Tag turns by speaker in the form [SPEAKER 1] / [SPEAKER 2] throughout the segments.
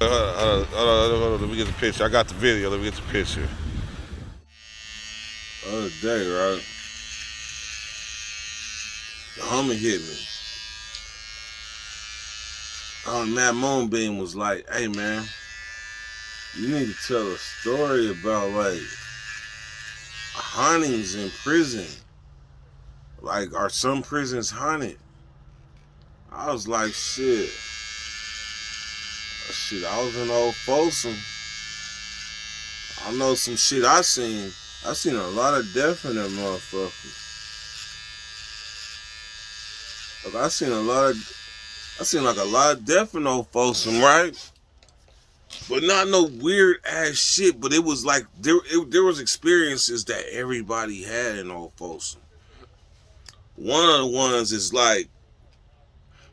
[SPEAKER 1] Hold on, let me get the picture. I got the video. Let me get the picture. The other day, right? The homie hit me. Matt Moonbeam was like, "Hey man, you need to tell a story about like hauntings in prison. Like, are some prisons haunted?" I was like, shit. I was in old Folsom. I know some shit I seen. I seen a lot of death in them motherfuckers. Like I seen like a lot of death in old Folsom, right? But not no weird ass shit. But it was like there was experiences that everybody had in old Folsom. One of the ones is like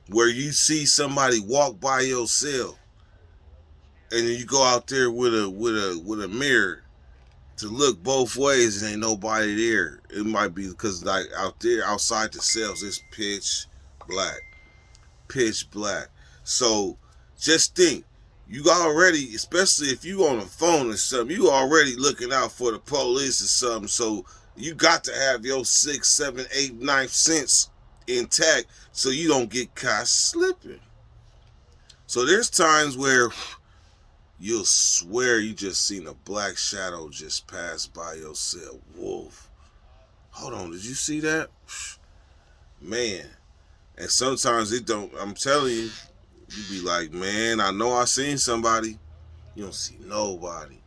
[SPEAKER 1] where you see somebody walk by your cell, and then you go out there with a mirror to look both ways, and ain't nobody there. It might be because like out there outside the cells, it's black, pitch black. So just think, you already, especially if you on the phone or something, you already looking out for the police or something. So you got to have your 6, 7, 8, 9 sense intact so you don't get caught slipping. So there's times where you'll swear you just seen a black shadow just pass by your cell. Wolf. Hold on, did you see that? Man. And sometimes it don't, I'm telling you, you be like, man, I know I seen somebody. You don't see nobody.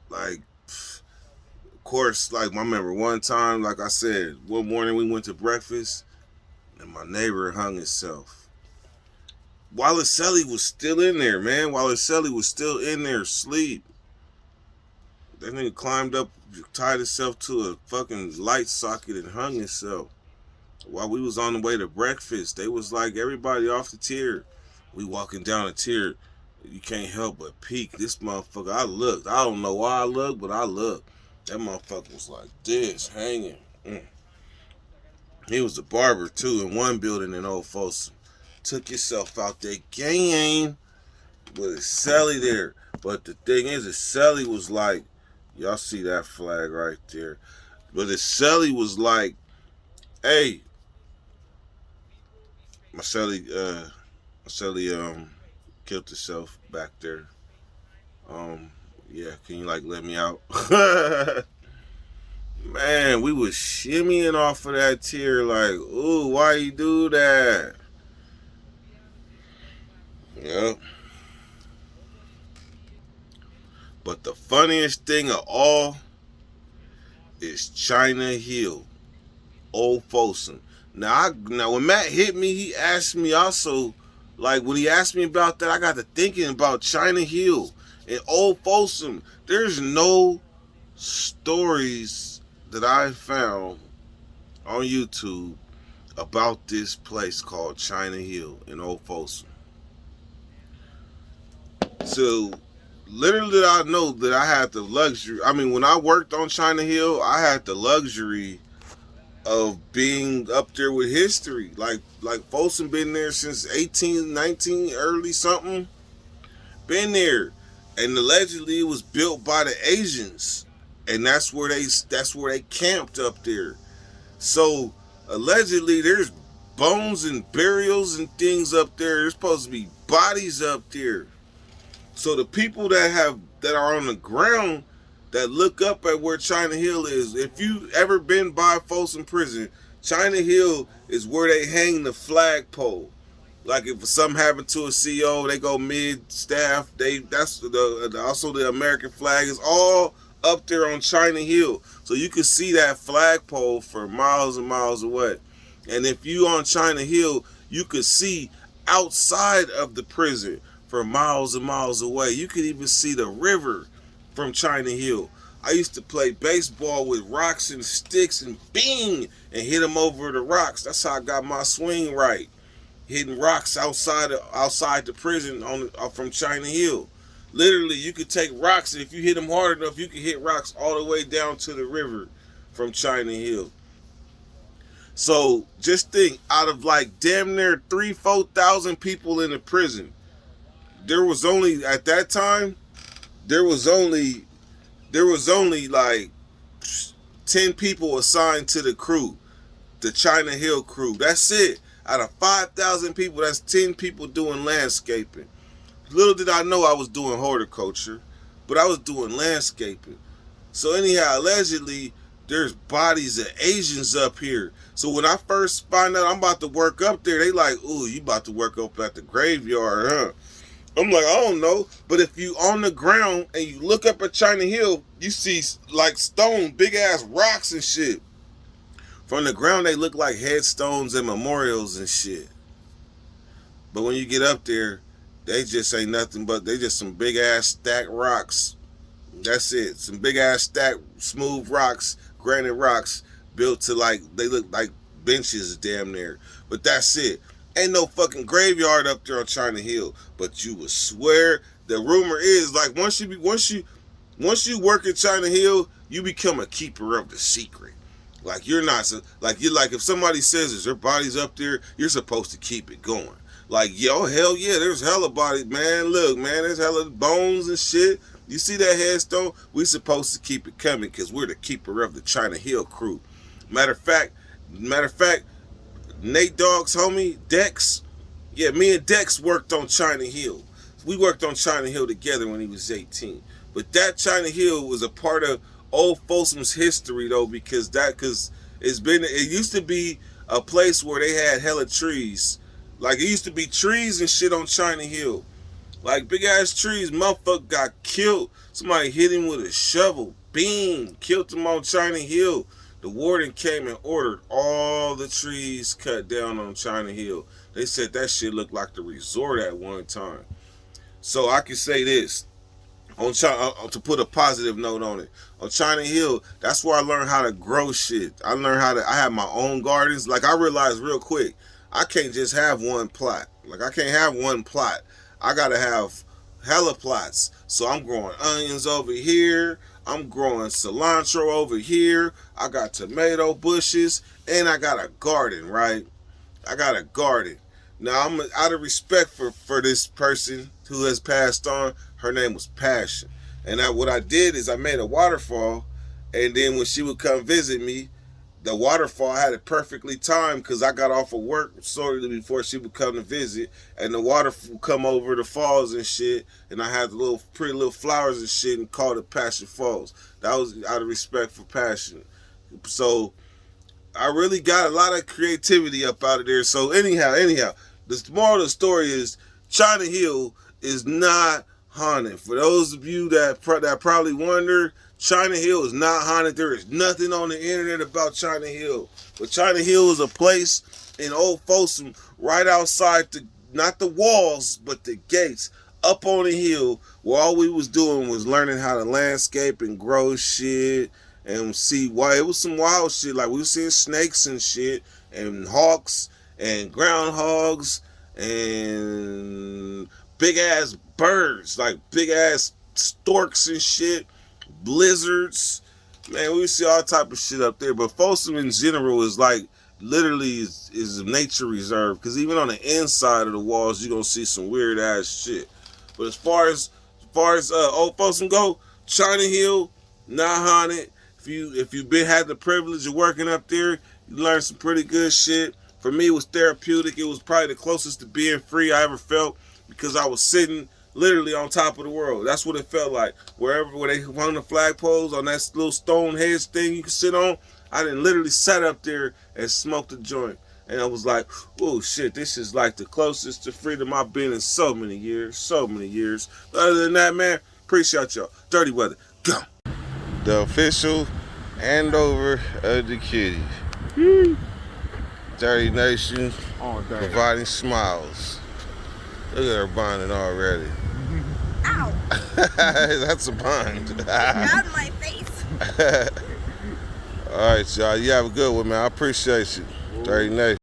[SPEAKER 1] Like, of course, like I remember one time, like I said, one morning we went to breakfast and my neighbor hung himself. Wallacelli was still in there, man. Wallacelli was still in there asleep. That nigga climbed up, tied himself to a fucking light socket and hung himself. While we was on the way to breakfast, they was like, everybody off the tier. We walking down the tier. You can't help but peek. This motherfucker, I looked. I don't know why I looked, but I looked. That motherfucker was like this, hanging. He was a barber, too, in one building in Old Folsom. Took yourself out there, gang, with a celly there. But the thing is, the celly was like, y'all see that flag right there. But the celly was like, hey, my celly killed herself back there. Yeah, can you like let me out? Man, we was shimmying off of that tier like, ooh, why you do that? Yep. But the funniest thing of all is China Hill, Old Folsom. Now when Matt hit me, he asked me also, like when he asked me about that, I got to thinking about China Hill and Old Folsom. There's no stories that I found on YouTube about this place called China Hill in Old Folsom. So literally I know that I had the luxury. I mean, when I worked on China Hill, I had the luxury of being up there with history. Like Folsom been there since 1819, early something. Been there. And allegedly it was built by the Asians. And that's where they camped up there. So allegedly there's bones and burials and things up there. There's supposed to be bodies up there. So the people that are on the ground that look up at where China Hill is, if you ever been by Folsom Prison, China Hill is where they hang the flagpole. Like if something happened to a CO, they go mid staff. That's also the American flag is all up there on China Hill, so you can see that flagpole for miles and miles away. And if you on China Hill, you could see outside of the prison for miles and miles away. You could even see the river from China Hill. I used to play baseball with rocks and sticks and bing and hit them over the rocks. That's how I got my swing right. Hitting rocks outside the prison from China Hill. Literally, you could take rocks, and if you hit them hard enough, you could hit rocks all the way down to the river from China Hill. So just think, out of like damn near 3,000-4,000 people in the prison, there was only at that time there was only like 10 people assigned to the crew, the China Hill crew. That's it. Out of 5,000 people, that's 10 people doing landscaping. Little did I know I was doing horticulture, but I was doing landscaping. So anyhow, allegedly, there's bodies of Asians up here. So when I first find out I'm about to work up there, they like, ooh, you about to work up at the graveyard, huh? I'm like, I don't know. But if you on the ground and you look up at China Hill, you see like stone, big ass rocks and shit. From the ground, they look like headstones and memorials and shit. But when you get up there, they just ain't nothing but they just some big ass stacked rocks. That's it. Some big ass stacked smooth rocks, granite rocks built to like they look like benches damn near. But that's it. Ain't no fucking graveyard up there on China Hill. But you would swear the rumor is like once you work at China Hill, you become a keeper of the secret. Like you're not like you're like if somebody says is their body's up there, you're supposed to keep it going. Like yo, hell yeah, there's hella bodies, man. Look, man, there's hella bones and shit. You see that headstone? We supposed to keep it coming because we're the keeper of the China Hill crew. Matter of fact, Nate Dogg's homie, Dex. Yeah, me and Dex worked on China Hill. We worked on China Hill together when he was 18. But that China Hill was a part of old Folsom's history though, because it used to be a place where they had hella trees. Like it used to be trees and shit on China Hill. Like big ass trees, motherfucker got killed. Somebody hit him with a shovel. Bing, killed him on China Hill. The warden came and ordered all the trees cut down on China Hill. They said that shit looked like the resort at one time. So I can say this. On China, to put a positive note on it, on China Hill, that's where I learned how to grow shit. I have my own gardens. Like I realized real quick, I can't just have one plot. Like I can't have one plot. I gotta have hella plots. So I'm growing onions over here. I'm growing cilantro over here. I got tomato bushes and I got a garden, right? I got a garden. Now I'm out of respect for this person who has passed on. Her name was Passion. And what I did is I made a waterfall, and then when she would come visit me, the waterfall had it perfectly timed because I got off of work shortly before she would come to visit, and the water would come over the falls and shit, and I had the little pretty little flowers and shit and called it Passion Falls. That was out of respect for Passion. So I really got a lot of creativity up out of there. So anyhow, the moral of the story is China Hill is not haunted. For those of you that probably wonder, China Hill is not haunted. There is nothing on the internet about China Hill. But China Hill is a place in Old Folsom right outside not the walls, but the gates up on the hill where all we was doing was learning how to landscape and grow shit and see why it was some wild shit. Like we was seeing snakes and shit and hawks and groundhogs and big ass birds, like big ass storks and shit, blizzards. Man, we see all type of shit up there. But Folsom in general is like literally is a nature reserve because even on the inside of the walls you're gonna see some weird ass shit. But as far as Old Folsom go, China Hill not haunted. If you've had the privilege of working up there, you learn some pretty good shit. For me, it was therapeutic. It was probably the closest to being free I ever felt because I was sitting literally on top of the world. That's what it felt like. Where they hung the flagpoles on that little stone hedge thing you can sit on, I done literally sat up there and smoked a joint. And I was like, oh shit, this is like the closest to freedom I've been in so many years. But other than that, man, appreciate y'all. Dirty Weather, go. The official handover of the kitty. Dirty Nation, providing smiles. Look at her bonding already.
[SPEAKER 2] Ow!
[SPEAKER 1] That's a bond.
[SPEAKER 2] Out of my face.
[SPEAKER 1] All right, y'all. You have a good one, man. I appreciate you. Dirty Nation.